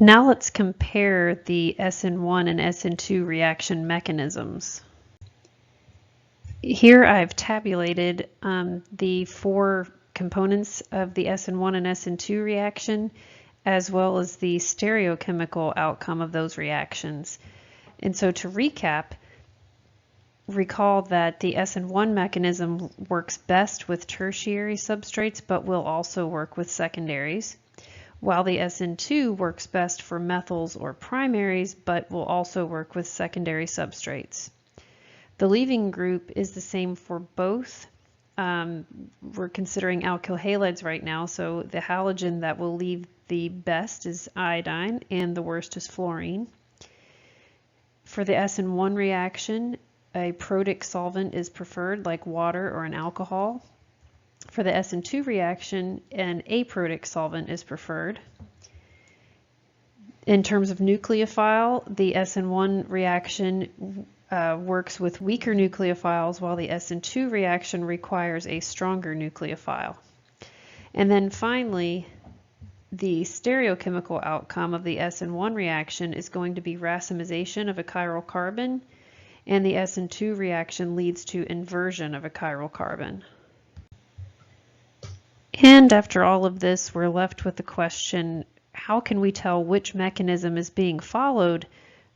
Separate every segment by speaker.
Speaker 1: Now let's compare the SN1 and SN2 reaction mechanisms. Here I've tabulated the four components of the SN1 and SN2 reaction, as well as the stereochemical outcome of those reactions. And so to recap, recall that the SN1 mechanism works best with tertiary substrates, but will also work with secondaries, while the SN2 works best for methyls or primaries, but will also work with secondary substrates. The leaving group is the same for both. We're considering alkyl halides right now, so the halogen that will leave the best is iodine and the worst is fluorine. For the SN1 reaction, a protic solvent is preferred, like water or an alcohol. For the SN2 reaction, an aprotic solvent is preferred. In terms of nucleophile, the SN1 reaction works with weaker nucleophiles, while the SN2 reaction requires a stronger nucleophile. And then finally, the stereochemical outcome of the SN1 reaction is going to be racemization of a chiral carbon, and the SN2 reaction leads to inversion of a chiral carbon. And after all of this, we're left with the question, how can we tell which mechanism is being followed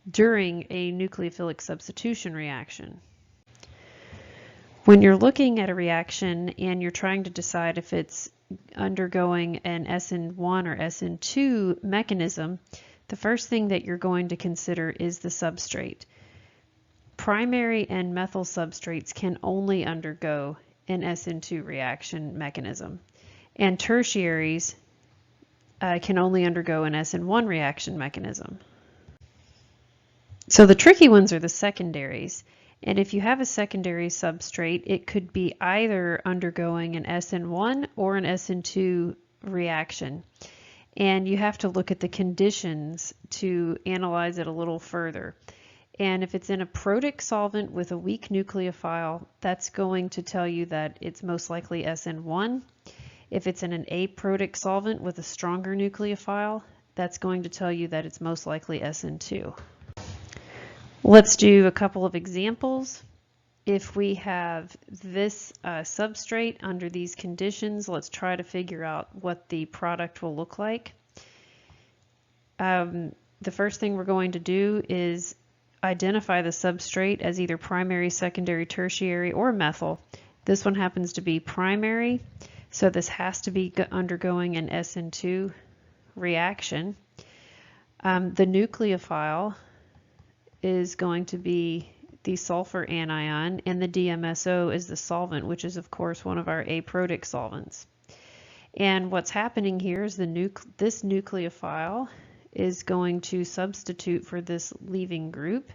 Speaker 1: during a nucleophilic substitution reaction? When you're looking at a reaction and you're trying to decide if it's undergoing an SN1 or SN2 mechanism, the first thing that you're going to consider is the substrate. Primary and methyl substrates can only undergo an SN2 reaction mechanism, and tertiaries can only undergo an SN1 reaction mechanism. So the tricky ones are the secondaries. And if you have a secondary substrate, it could be either undergoing an SN1 or an SN2 reaction. And you have to look at the conditions to analyze it a little further. And if it's in a protic solvent with a weak nucleophile, that's going to tell you that it's most likely SN1. If it's in an aprotic solvent with a stronger nucleophile, that's going to tell you that it's most likely SN2. Let's do a couple of examples. If we have this substrate under these conditions, let's try to figure out what the product will look like. The first thing we're going to do is identify the substrate as either primary, secondary, tertiary, or methyl. This one happens to be primary, so this has to be undergoing an SN2 reaction. The nucleophile is going to be the sulfur anion, and the DMSO is the solvent, which is of course one of our aprotic solvents. And what's happening here is this nucleophile is going to substitute for this leaving group,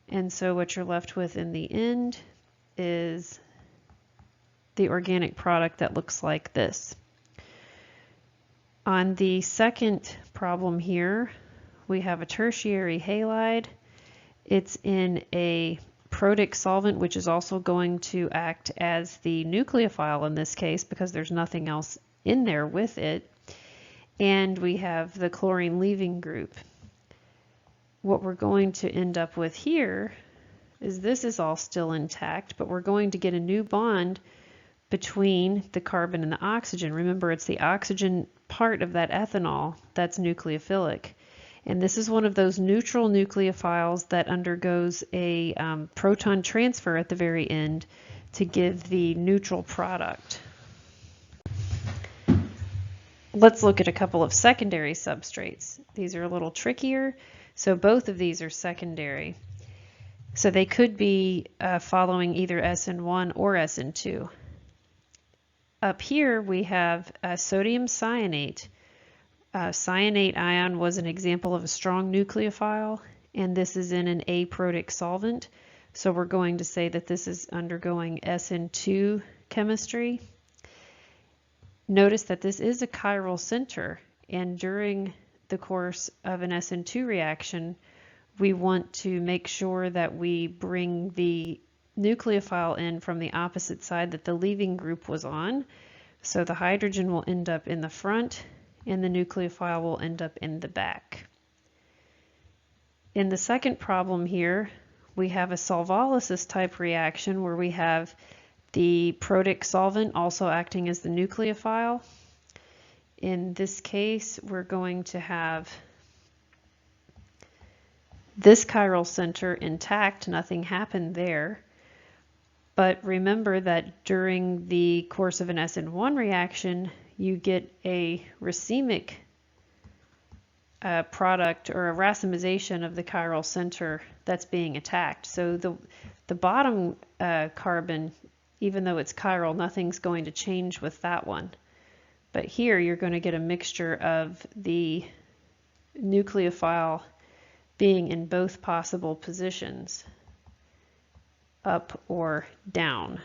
Speaker 1: and so what you're left with in the end is the organic product that looks like this. On the second problem here, we have a tertiary halide. It's in a protic solvent, which is also going to act as the nucleophile in this case because there's nothing else in there with it. And we have the chlorine leaving group. What we're going to end up with here is this is all still intact, but we're going to get a new bond between the carbon and the oxygen. Remember, it's the oxygen part of that ethanol that's nucleophilic. And this is one of those neutral nucleophiles that undergoes a proton transfer at the very end to give the neutral product. Let's look at a couple of secondary substrates. These are a little trickier. So both of these are secondary. So they could be following either SN1 or SN2. Up here we have sodium cyanate. Cyanate ion was an example of a strong nucleophile, and this is in an aprotic solvent. So we're going to say that this is undergoing SN2 chemistry. Notice that this is a chiral center, and during the course of an SN2 reaction, we want to make sure that we bring the nucleophile in from the opposite side that the leaving group was on. So the hydrogen will end up in the front and the nucleophile will end up in the back. In the second problem here, we have a solvolysis type reaction where we have the protic solvent also acting as the nucleophile. In this case, we're going to have this chiral center intact, nothing happened there. But remember that during the course of an SN1 reaction, you get a racemic product or a racemization of the chiral center that's being attacked. So the bottom carbon, even though it's chiral, nothing's going to change with that one. But here you're going to get a mixture of the nucleophile being in both possible positions, up or down.